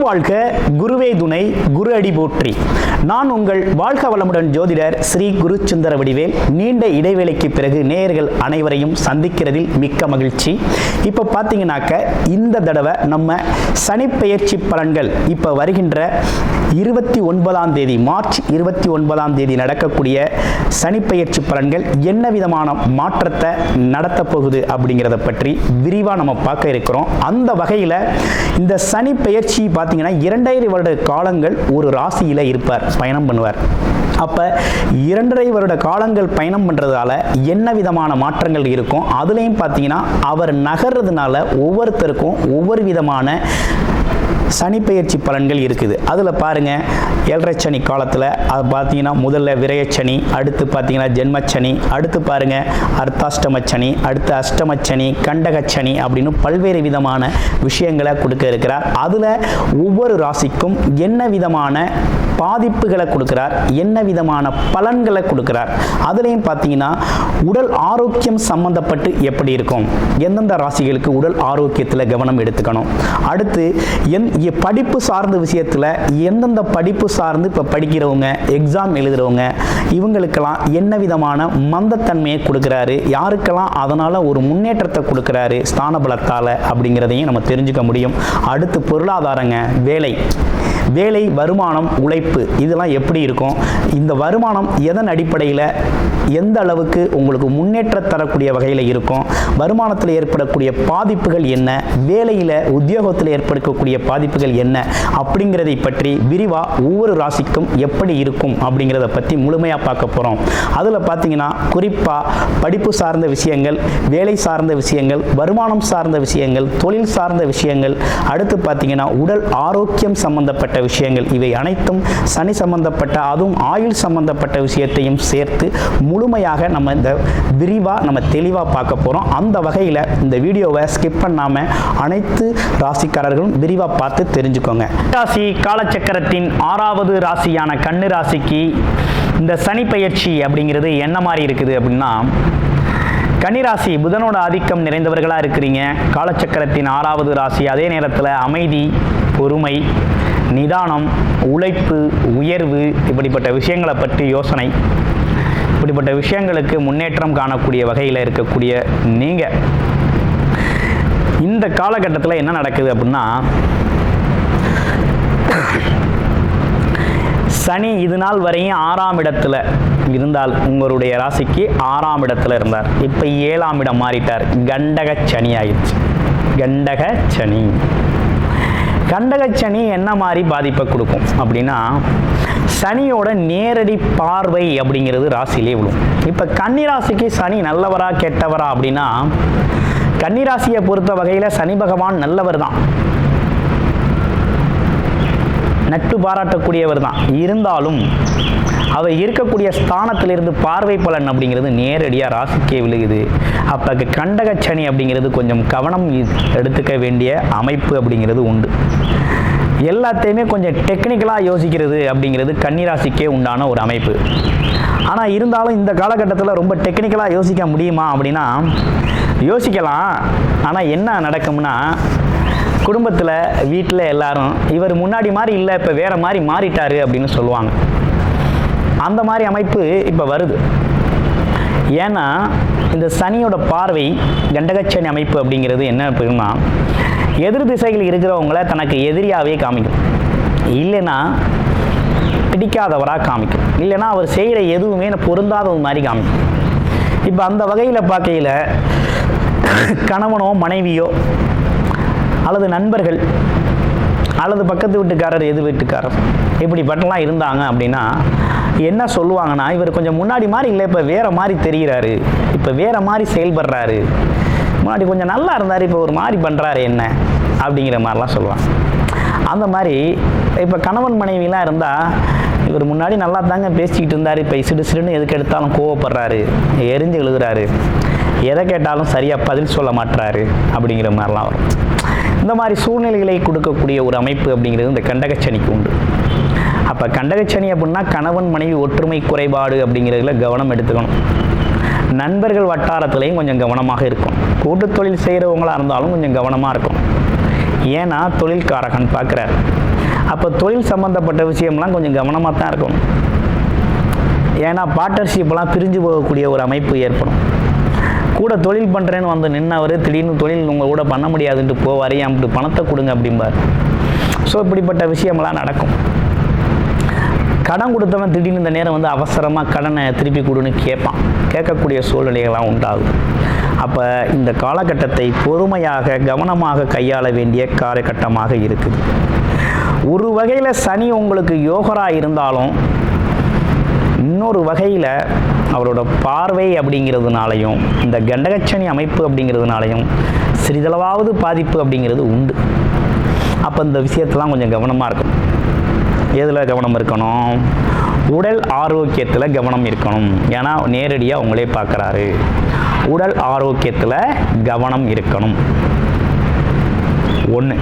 வாழ்க, குருவே துணை, குரு அடி போற்றி. நான் உங்கள் வாழ்க வளமுடன் ஜோதிடர் ஸ்ரீ குரு சுந்தர வடிவேல். நீண்ட இடைவேளைக்கு பிறகு நேயர்கள் அனைவரையும் சந்திக்கிறதில் மிக்க மகிழ்ச்சி. இப்போ பார்த்தீங்கன்னாக்க இந்த தடவை நம்ம சனிப்பெயர்ச்சி பலன்கள் இப்போ வருகின்ற 29ஆம் தேதி மார்ச் 29ஆம் தேதி நடக்கக்கூடிய சனிப்பெயர்ச்சி பலன்கள் என்ன விதமான மாற்றத்தை நடத்த போகுது அப்படிங்கிறத பற்றி விரிவாக நம்ம பார்க்க இருக்கிறோம். அந்த வகையில் இந்த சனி பெயர்ச்சி பார்த்தீங்கன்னா 2.5 வருட காலங்கள் ஒரு ராசியில் இருப்பார், பயணம் பண்ணுவார். அப்போ 2.5 வருட காலங்கள் பயணம் பண்ணுறதால என்ன விதமான மாற்றங்கள் இருக்கும், அதுலேயும் பார்த்தீங்கன்னா அவர் நகர்றதுனால ஒவ்வொருத்தருக்கும் ஒவ்வொரு விதமான சனிப்பெயர்ச்சி பலன்கள் இருக்குது. அதில் பாருங்கள், 7.5 சனி காலத்தில் அது பார்த்தீங்கன்னா முதல்ல விரயச்சனி, அடுத்து பார்த்தீங்கன்னா ஜென்மச்சனி, அடுத்து பாருங்கள் அர்த்தாஷ்டமச்சனி, அடுத்து அஷ்டமச்சனி, கண்டகச்சனி அப்படின்னு பல்வேறு விதமான விஷயங்களை கொடுக்க இருக்கிறார். அதில் ஒவ்வொரு ராசிக்கும் என்ன விதமான பாதிப்புகளை கொடுக்கிறார், என்ன விதமான பலன்களை கொடுக்கிறார். அதுலேயும் பார்த்தீங்கன்னா உடல் ஆரோக்கியம் சம்பந்தப்பட்டு எப்படி இருக்கும், எந்தெந்த ராசிகளுக்கு உடல் ஆரோக்கியத்தில் கவனம் எடுத்துக்கணும், அடுத்து படிப்பு சார்ந்த விஷயத்தில் எந்தெந்த படிப்பு சார்ந்து இப்போ படிக்கிறவங்க, எக்ஸாம் எழுதுகிறவங்க, இவங்களுக்கெல்லாம் என்ன விதமான மந்தத்தன்மையை கொடுக்குறாரு, யாருக்கெல்லாம் அதனால் ஒரு முன்னேற்றத்தை கொடுக்குறாரு ஸ்தான பலத்தால் அப்படிங்கிறதையும் நம்ம தெரிஞ்சுக்க முடியும். அடுத்து பொருளாதாரங்க, வேலை, வருமானம், உழைப்பு, இதெல்லாம் எப்படி இருக்கும், இந்த வருமானம் எதன் அடிப்படையில் எந்த அளவுக்கு உங்களுக்கு முன்னேற்ற தரக்கூடிய வகையில் இருக்கும், வருமானத்தில் ஏற்படக்கூடிய பாதிப்புகள் என்ன, வேலையில் உத்தியோகத்தில் ஏற்படக்கூடிய பாதிப்புகள் என்ன அப்படிங்கிறதை பற்றி விரிவாக ஒவ்வொரு ராசிக்கும் எப்படி இருக்கும் அப்படிங்கிறத பற்றி முழுமையாக பார்க்க போகிறோம். அதில் பார்த்தீங்கன்னா குறிப்பாக படிப்பு சார்ந்த விஷயங்கள், வேலை சார்ந்த விஷயங்கள், வருமானம் சார்ந்த விஷயங்கள், தொழில் சார்ந்த விஷயங்கள், அடுத்து பார்த்தீங்கன்னா உடல் ஆரோக்கியம் சம்பந்தப்பட்ட விஷயங்கள், இவை அனைத்தும் சனி சம்பந்தப்பட்ட, அதுவும் ஆயுள் சம்பந்தப்பட்ட விஷயத்தையும் சேர்த்து முழுமையாக நம்ம இந்த விரிவாக நம்ம தெளிவாக பார்க்க போகிறோம். அந்த வகையில் இந்த வீடியோவை ஸ்கிப் பண்ணாமல் அனைத்து ராசிக்காரர்களும் விரிவாக பார்த்து தெரிஞ்சுக்கோங்க. ராசி காலச்சக்கரத்தின் 6வது ராசியான கன்னி ராசிக்கு இந்த சனி பெயர்ச்சி அப்படிங்கிறது என்ன மாதிரி இருக்குது அப்படின்னா, கன்னிராசி புதனோட ஆதிக்கம் நிறைந்தவர்களாக இருக்கிறீங்க. காலச்சக்கரத்தின் 6வது ராசி. அதே நேரத்தில் அமைதி, பொறுமை, நிதானம், உழைப்பு, உயர்வு, இப்படிப்பட்ட விஷயங்களை பற்றி யோசனை, இப்படிப்பட்ட விஷயங்களுக்கு முன்னேற்றம் காணக்கூடிய வகையில் இருக்கக்கூடிய நீங்கள் இந்த காலகட்டத்தில் என்ன நடக்குது அப்படின்னா, சனி இது நாள் வரையும் 6ஆம் இடத்துல இருந்தால் உங்களுடைய ராசிக்கு 6ஆம் இடத்துல இருந்தார். இப்போ 7ஆம் இடம் மாறிட்டார், கண்டக சனி ஆயிடுச்சு. கண்டக சனி என்ன மாதிரி பாதிப்பை கொடுக்கும் அப்படின்னா, சனியோட நேரடி பார்வை அப்படிங்கிறது ராசியிலே விழும். இப்போ கன்னிராசிக்கு சனி நல்லவரா கெட்டவரா அப்படின்னா, கன்னிராசியை பொறுத்த வகையில் சனி பகவான் நல்லவர் தான், நட்பு பாராட்டக்கூடியவர் தான். இருந்தாலும் அவர் இருக்கக்கூடிய ஸ்தானத்திலிருந்து பார்வை பலன் அப்படிங்கிறது நேரடியாக ராசிக்கே விழுகுது. அப்போ கண்டக சனி அப்படிங்கிறது கொஞ்சம் கவனம் எடுத்துக்க வேண்டிய அமைப்பு அப்படிங்கிறது உண்டு. எல்லாத்தையுமே கொஞ்சம் டெக்னிக்கலாக யோசிக்கிறது அப்படிங்கிறது கன்னிராசிக்கே உண்டான ஒரு அமைப்பு. ஆனால் இருந்தாலும் இந்த காலகட்டத்தில் ரொம்ப டெக்னிக்கலாக யோசிக்க முடியுமா அப்படின்னா யோசிக்கலாம். ஆனால் என்ன நடக்கும்னா, குடும்பத்தில் வீட்டில் எல்லாரும் இவர் முன்னாடி மாதிரி இல்லை, இப்போ வேறு மாதிரி மாறிட்டாரு அப்படின்னு சொல்லுவாங்க. அந்த மாதிரி அமைப்பு இப்போ வருது. ஏன்னா இந்த சனியோட பார்வை, கண்டகச்சனி அமைப்பு அப்படிங்கிறது என்ன அப்படின்னா, எதிர் திசையில் இருக்கிறவங்கள தனக்கு எதிரியாகவே காமிக்கும், இல்லைன்னா பிடிக்காதவராக காமிக்கும், இல்லைன்னா அவர் செய்கிற எதுவுமே பொருந்தாதது மாதிரி காமிக்கும். இப்போ அந்த வகையில் பார்க்கையில் கணவனோ மனைவியோ அல்லது நண்பர்கள் அல்லது பக்கத்து வீட்டுக்காரர், எது வீட்டுக்காரர், இப்படிப்பட்டலாம் இருந்தாங்க அப்படின்னா என்ன சொல்லுவாங்கன்னா, இவர் கொஞ்சம் முன்னாடி மாதிரி இல்லை, இப்போ வேறு மாதிரி தெரிகிறாரு, இப்போ வேறு மாதிரி செயல்படுறாரு, முன்னாடி கொஞ்சம் நல்லா இருந்தார், இப்போ ஒரு மாதிரி பண்ணுறாரு என்ன அப்படிங்கிற மாதிரிலாம் சொல்லுவாங்க. அந்த மாதிரி இப்போ கணவன் மனைவிலாம் இருந்தால், இவர் முன்னாடி நல்லா தாங்க பேசிக்கிட்டு இருந்தார், இப்போ சிடுன்னு எதுக்கு எடுத்தாலும் கோவப்படுறாரு, எரிஞ்சு எழுதுறாரு, எதை கேட்டாலும் சரியாக பதில் சொல்ல மாட்டுறாரு அப்படிங்கிற மாதிரிலாம் வரும். இந்த மாதிரி சூழ்நிலைகளை கொடுக்கக்கூடிய ஒரு அமைப்பு அப்படிங்கிறது இந்த கண்டகச்சனிக்கு உண்டு. அப்போ கண்டகச்சனி அப்படின்னா கணவன் மனைவி ஒற்றுமை குறைபாடு அப்படிங்கிறதுல கவனம் எடுத்துக்கணும். நண்பர்கள் வட்டாரத்துலேயும் கொஞ்சம் கவனமாக இருக்கும். கூட்டு தொழில் செய்கிறவங்களாக இருந்தாலும் கொஞ்சம் கவனமாக இருக்கும். ஏன்னா தொழில்காரகன் பார்க்குறார். அப்போ தொழில் சம்மந்தப்பட்ட விஷயம்லாம் கொஞ்சம் கவனமாக தான் இருக்கணும். ஏன்னா பார்ட்னர்ஷிப்லாம் பிரிஞ்சு போகக்கூடிய ஒரு அமைப்பு ஏற்படும். கூட தொழில் பண்ணுறேன்னு வந்து நின்னவர் திடீர்னு தொழில் உங்கள் கூட பண்ண முடியாதுன்ட்டு போவார், அப்படி பணத்தை கொடுங்க அப்படிம்பார். ஸோ இப்படிப்பட்ட விஷயமெல்லாம் நடக்கும். கடன் கொடுத்தவன் திடீர்னு இந்த நேரம் வந்து அவசரமாக கடனை திருப்பி கொடுன்னு கேட்கக்கூடிய சூழ்நிலைகள்லாம் உண்டாகும். அப்போ இந்த காலகட்டத்தை பொறுமையாக கவனமாக கையாள வேண்டிய காலகட்டமாக இருக்குது. ஒரு வகையில் சனி உங்களுக்கு யோகராக இருந்தாலும் இன்னொரு வகையில் அவரோட பார்வை அப்படிங்கிறதுனாலையும் இந்த கண்டகச்சனி அமைப்பு அப்படிங்கிறதுனாலையும் சிறிதளவாவது பாதிப்பு அப்படிங்கிறது உண்டு. அப்போ இந்த விஷயத்தெல்லாம் கொஞ்சம் கவனமாக இருக்கணும். எதில் கவனம் இருக்கணும்? உடல் ஆரோக்கியத்தில் கவனம் இருக்கணும். ஏன்னா நேரடியாக உங்களே பார்க்குறாரு. உடல் ஆரோக்கியத்தில் கவனம் இருக்கணும். ஒன்று,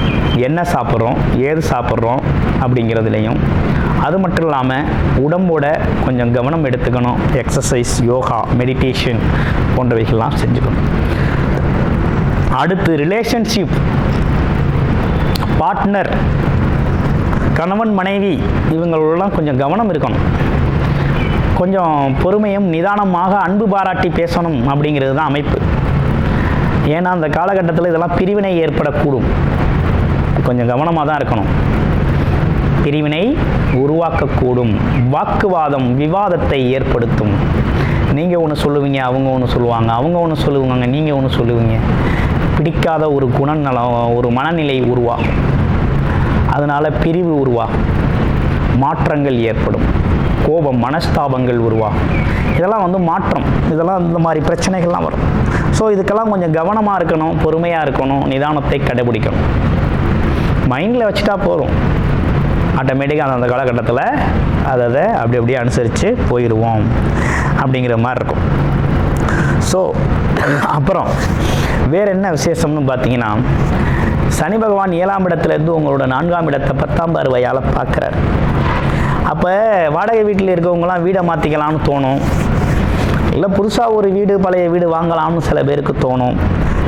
என்ன சாப்பிட்றோம், ஏது சாப்பிட்றோம் அப்படிங்கிறதுலையும், அது மட்டும் இல்லாமல் உடம்போட கொஞ்சம் கவனம் எடுத்துக்கணும். எக்ஸசைஸ், யோகா, மெடிடேஷன் போன்றவைகள்லாம் செஞ்சுக்கணும். அடுத்து ரிலேஷன்ஷிப், பார்ட்னர், கணவன் மனைவி, இவங்களெல்லாம் கொஞ்சம் கவனம் இருக்கணும். கொஞ்சம் பொறுமையும் நிதானமாக அன்பு பாராட்டி பேசணும் அப்படிங்கிறது தான் அமைப்பு. ஏன்னா அந்த காலகட்டத்தில் இதெல்லாம் பிரிவினை ஏற்படக்கூடும். கொஞ்சம் கவனமாக தான் இருக்கணும். பிரிவினை உருவாக்கக்கூடும். வாக்குவாதம், விவாதத்தை ஏற்படுத்தும். நீங்கள் ஒன்று சொல்லுவீங்க, அவங்க ஒன்று சொல்லுவாங்க, அவங்க ஒன்று சொல்லுவாங்க, நீங்கள் ஒன்று சொல்லுவீங்க. பிடிக்காத ஒரு குணநலம், ஒரு மனநிலை உருவாகும். அதனால் பிரிவு உருவாகும், மாற்றங்கள் ஏற்படும், கோபம், மனஸ்தாபங்கள் உருவாகும். இதெல்லாம் வந்து மாற்றம். இதெல்லாம் இந்த மாதிரி பிரச்சனைகள்லாம் வரும். ஸோ இதுக்கெல்லாம் கொஞ்சம் கவனமாக இருக்கணும், பொறுமையாக இருக்கணும், நிதானத்தை கடைபிடிக்கணும். மைண்டில் வச்சுட்டா போதும், ஆட்டோமேட்டிக்காக அந்த காலகட்டத்தில் அதை அப்படி அப்படியே அனுசரித்து போயிடுவோம் அப்படிங்கிற மாதிரி இருக்கும். ஸோ அப்புறம் வேறு என்ன விசேஷம்னு பார்த்தீங்கன்னா, சனி பகவான் 7ஆம் இடத்துலேருந்து உங்களோட 4ஆம் இடத்தை 10ஆம் பார்வையால் பார்க்குறாரு. அப்போ வாடகை வீட்டில் இருக்கவங்களாம் வீடை மாற்றிக்கலாம்னு தோணும். இல்லை புதுசாக ஒரு வீடு, பழைய வீடு வாங்கலாம்னு சில பேருக்கு தோணும்.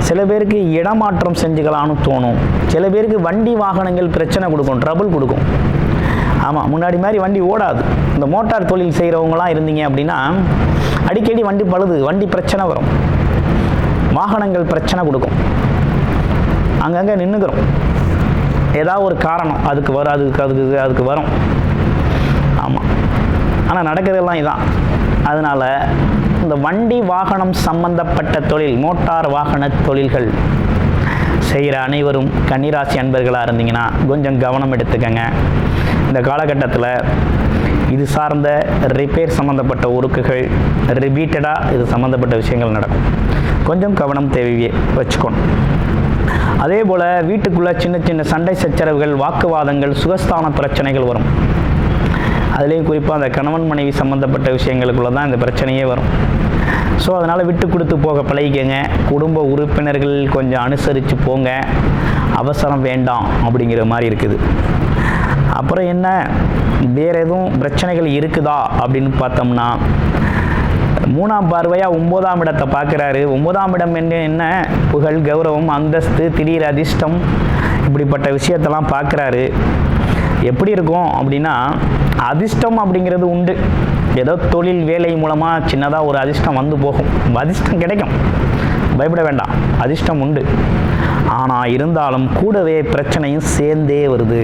சில பேருக்கு இடமாற்றம் செஞ்சுக்கலாம்னு தோணும். சில பேருக்கு வண்டி வாகனங்கள் பிரச்சனை கொடுக்கும், ட்ரபிள் கொடுக்கும். ஆமாம், முன்னாடி மாதிரி வண்டி ஓடாது. இந்த மோட்டார் தொழில் செய்கிறவங்களாம் இருந்தீங்க அப்படின்னா அடிக்கடி வண்டி பழுது, வண்டி பிரச்சனை வரும், வாகனங்கள் பிரச்சனை கொடுக்கும், அங்கங்கே நின்றுக்கிறோம். ஏதாவது ஒரு காரணம் அதுக்கு வரும், அதுக்கு வரும். ஆமாம், ஆனால் நடக்கிறதெல்லாம் இதான். அதனால் இந்த வண்டி வாகனம் சம்பந்தப்பட்ட தொழில், மோட்டார் வாகன தொழில்கள் செய்கிற அனைவரும் கன்னிராசி அன்பர்களாக இருந்தீங்கன்னா கொஞ்சம் கவனம் எடுத்துக்கங்க. இந்த காலகட்டத்தில் இது சார்ந்த ரிப்பேர் சம்மந்தப்பட்ட ஒர்க்குகள் ரிப்பீட்டடாக இது சம்மந்தப்பட்ட விஷயங்கள் நடக்கும். கொஞ்சம் கவனம் தேவையே வச்சுக்கணும். அதே போல் வீட்டுக்குள்ளே சின்ன சின்ன சண்டை சச்சரவுகள், வாக்குவாதங்கள், சுகஸ்தான பிரச்சனைகள் வரும். அதுலேயும் குறிப்பாக அந்த கணவன் மனைவி சம்மந்தப்பட்ட விஷயங்களுக்குள்ள தான் இந்த பிரச்சனையே வரும். ஸோ அதனால் விட்டு கொடுத்து போக பழகிக்கங்க. குடும்ப உறுப்பினர்கள் கொஞ்சம் அனுசரித்து போங்க, அவசரம் வேண்டாம் அப்படிங்கிற மாதிரி இருக்குது. அப்புறம் என்ன, வேறு எதுவும் பிரச்சனைகள் இருக்குதா அப்படின்னு பார்த்தோம்னா, 3ஆம் பார்வையாக 9ஆம் இடத்தை பார்க்குறாரு. 9ஆம் இடம் என்ன, புகழ், கௌரவம், அந்தஸ்து, திடீர் அதிர்ஷ்டம், இப்படிப்பட்ட விஷயத்தெல்லாம் பார்க்குறாரு. எப்படி இருக்கும் அப்படின்னா, அதிர்ஷ்டம் அப்படிங்கிறது உண்டு. ஏதோ தொழில் வேலை மூலமாக சின்னதாக ஒரு அதிர்ஷ்டம் வந்து போகும், அதிர்ஷ்டம் கிடைக்கும், பயப்பட வேண்டாம், அதிர்ஷ்டம் உண்டு. ஆனால் இருந்தாலும் கூடவே பிரச்சனையும் சேர்ந்தே வருது.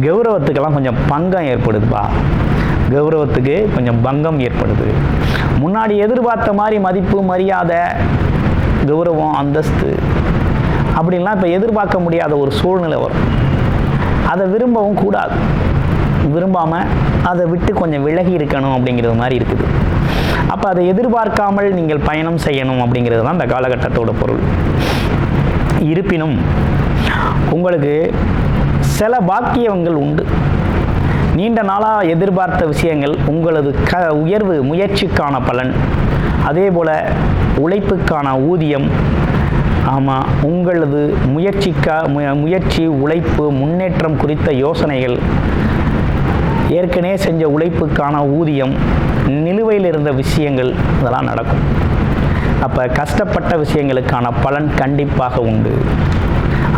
கௌரவத்துக்கெல்லாம் கொஞ்சம் பங்கம் ஏற்படுதுப்பா, கௌரவத்துக்கு கொஞ்சம் பங்கம் ஏற்படுது. முன்னாடி எதிர்பார்த்த மாதிரி மதிப்பு, மரியாதை, கௌரவம், அந்தஸ்து அப்படின்லாம் இப்போ எதிர்பார்க்க முடியாத ஒரு சூழ்நிலை வரும். அதை விரும்பவும் கூடாது. விரும்பாமல் அதை விட்டு கொஞ்சம் விலகி இருக்கணும் அப்படிங்கிறது மாதிரி இருக்குது. அப்போ அதை எதிர்பார்க்காமல் நீங்கள் பயணம் செய்யணும் அப்படிங்கிறது தான் இந்த காலகட்டத்தோட பொருள். இருப்பினும் உங்களுக்கு சில பாக்கியங்கள் உண்டு. நீண்ட நாளாக எதிர்பார்த்த விஷயங்கள், உங்களது உயர்வு, முயற்சிக்கான பலன், அதே போல் உழைப்புக்கான ஊதியம், ஆமாம், உங்களது முயற்சி, உழைப்பு, முன்னேற்றம் குறித்த யோசனைகள், ஏற்கனவே செஞ்ச உழைப்புக்கான ஊதியம், நிலுவையில் இருந்த விஷயங்கள், இதெல்லாம் நடக்கும். அப்போ கஷ்டப்பட்ட விஷயங்களுக்கான பலன் கண்டிப்பாக உண்டு.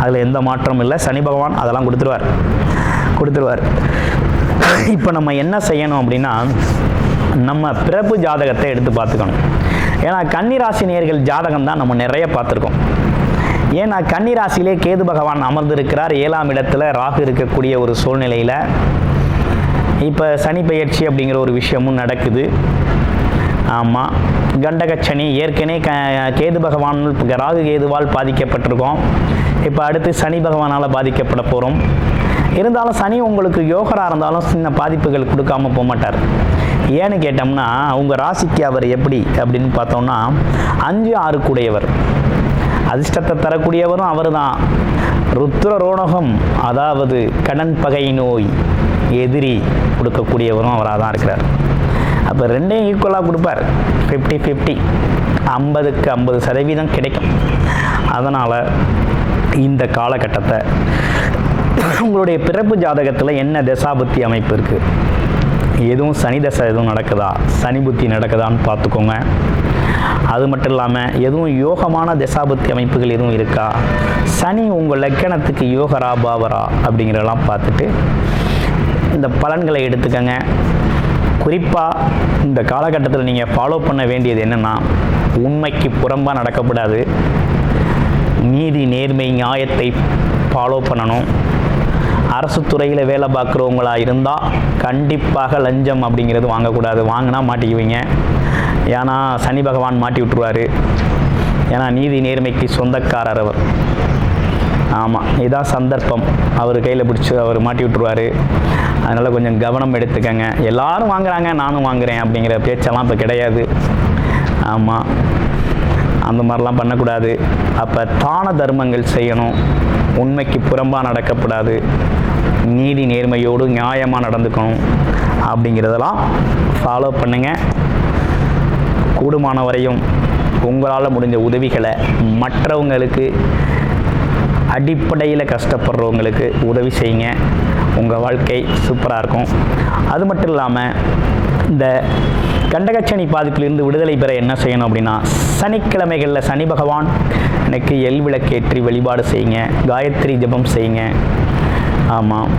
அதில் எந்த மாற்றமும் இல்லை. சனி பகவான் அதெல்லாம் கொடுத்துருவார். கொடுத்துருவார். இப்போ நம்ம என்ன செய்யணும் அப்படின்னா, நம்ம பிறப்பு ஜாதகத்தை எடுத்து பார்த்துக்கணும். ஏன்னா கன்னிராசி நேயர்கள் ஜாதகம் தான் நம்ம நிறைய பார்த்துருக்கோம். ஏன்னா கன்னிராசியிலே கேது பகவான் அமர்ந்திருக்கிறார். 7ஆம் இடத்துல ராகு இருக்கக்கூடிய ஒரு சூழ்நிலையில் இப்போ சனி பெயர்ச்சி அப்படிங்கிற ஒரு விஷயமும் நடக்குது. ஆமாம், கண்டகச்சனி ஏற்கனவே கேது பகவான் ராகு கேதுவால் பாதிக்கப்பட்டிருக்கோம். இப்போ அடுத்து சனி பகவானால் பாதிக்கப்பட போகிறோம். இருந்தாலும் சனி உங்களுக்கு யோகராக இருந்தாலும் சின்ன பாதிப்புகள் கொடுக்காமல் போக மாட்டார். ஏன்னு கேட்டோம்னா, உங்கள் ராசிக்கு அவர் எப்படி அப்படின்னு பார்த்தோம்னா 5, 6 கூடையவர், அதிர்ஷ்டத்தை தரக்கூடியவரும் அவர் தான். ருத்ர ரோணகம், அதாவது கடன் பகை நோய் எதிரி கொடுக்கக்கூடியவரும் அவராக தான் இருக்கிறார். அப்போ ரெண்டையும் ஈக்குவலாக கொடுப்பார். 50-50, 50க்கு 50% கிடைக்கும். அதனால் இந்த காலகட்டத்தை உங்களுடைய பிறப்பு ஜாதகத்தில் என்ன தசாபுத்தி அமைப்பு இருக்குது, எதுவும் சனி தசை எதுவும் நடக்குதா, சனி புத்தி நடக்குதான்னு பார்த்துக்கோங்க. அது மட்டும் இல்லாமல் எதுவும் யோகமான தசாபுத்தி அமைப்புகள் எதுவும் இருக்கா, சனி உங்கள் லக்கணத்துக்கு யோகரா பாவரா அப்படிங்கிறதெல்லாம் பார்த்துட்டு இந்த பலன்களை எடுத்துக்கங்க. குறிப்பாக இந்த காலகட்டத்தில் நீங்கள் ஃபாலோ பண்ண வேண்டியது என்னென்னா, உண்மைக்கு புறம்பாக நடக்கக்கூடாது. நீதி நேர்மை நியாயத்தை ஃபாலோ பண்ணணும். அரசு துறையில் வேலை பார்க்குறவங்களா இருந்தால் கண்டிப்பாக லஞ்சம் அப்படிங்கிறது வாங்கக்கூடாது. வாங்கினா மாட்டிக்குவீங்க. ஏன்னா சனி பகவான் மாட்டி விட்டுருவார். ஏன்னா நீதி நேர்மைக்கு சொந்தக்காரர் அவர். ஆமாம், இதான் சந்தர்ப்பம். அவர் கையில் பிடிச்சி அவர் மாட்டி விட்டுருவார். அதனால் கொஞ்சம் கவனம் எடுத்துக்கங்க. எல்லாரும் வாங்குறாங்க நானும் வாங்குகிறேன் அப்படிங்கிற பேச்செல்லாம் இப்போ கிடையாது. ஆமாம், அந்த மாதிரிலாம் பண்ணக்கூடாது. அப்போ தான தர்மங்கள் செய்யணும். உண்மைக்கு புறம்பாக நடக்கக்கூடாது. நீதி நேர்மையோடு நியாயமாக நடந்துக்கணும். அப்படிங்கிறதெல்லாம் ஃபாலோ பண்ணுங்கள். கூடுமான வரையும் உங்களால் முடிஞ்ச உதவிகளை மற்றவங்களுக்கு, அடிப்படையில் கஷ்டப்படுறவங்களுக்கு உதவி செய்யுங்க. உங்கள் வாழ்க்கை சூப்பராக இருக்கும். அது மட்டும் இல்லாமல் இந்த கண்டகச்சனி பாதிப்பிலிருந்து விடுதலை பெற என்ன செய்யணும் அப்படின்னா, சனிக்கிழமைகளில் சனி பகவான் எனக்கு எல் விளக்கேற்றி வழிபாடு செய்யுங்க. காயத்ரி ஜபம் செய்யுங்க. ஆமாம்,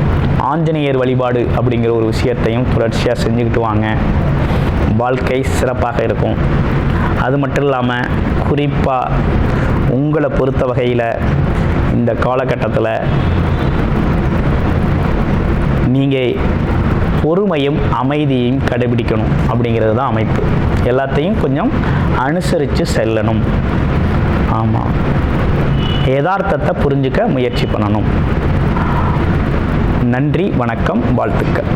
ஆஞ்சநேயர் வழிபாடு அப்படிங்கிற ஒரு விஷயத்தையும் தொடர்ச்சியாக செஞ்சுக்கிட்டு வாங்க. வாழ்க்கை சிறப்பாக இருக்கும். அது மட்டும் இல்லாமல் குறிப்பாக உங்களை பொறுத்த வகையில் இந்த காலகட்டத்தில் நீங்கள் பொறுமையும் அமைதியையும் கடைபிடிக்கணும். அப்படிங்கிறது தான் அமைப்பு. எல்லாத்தையும் கொஞ்சம் அனுசரித்து செல்லணும். ஆமாம், யதார்த்தத்தை புரிஞ்சுக்க முயற்சி பண்ணணும். நன்றி, வணக்கம், வாழ்த்துக்கள்.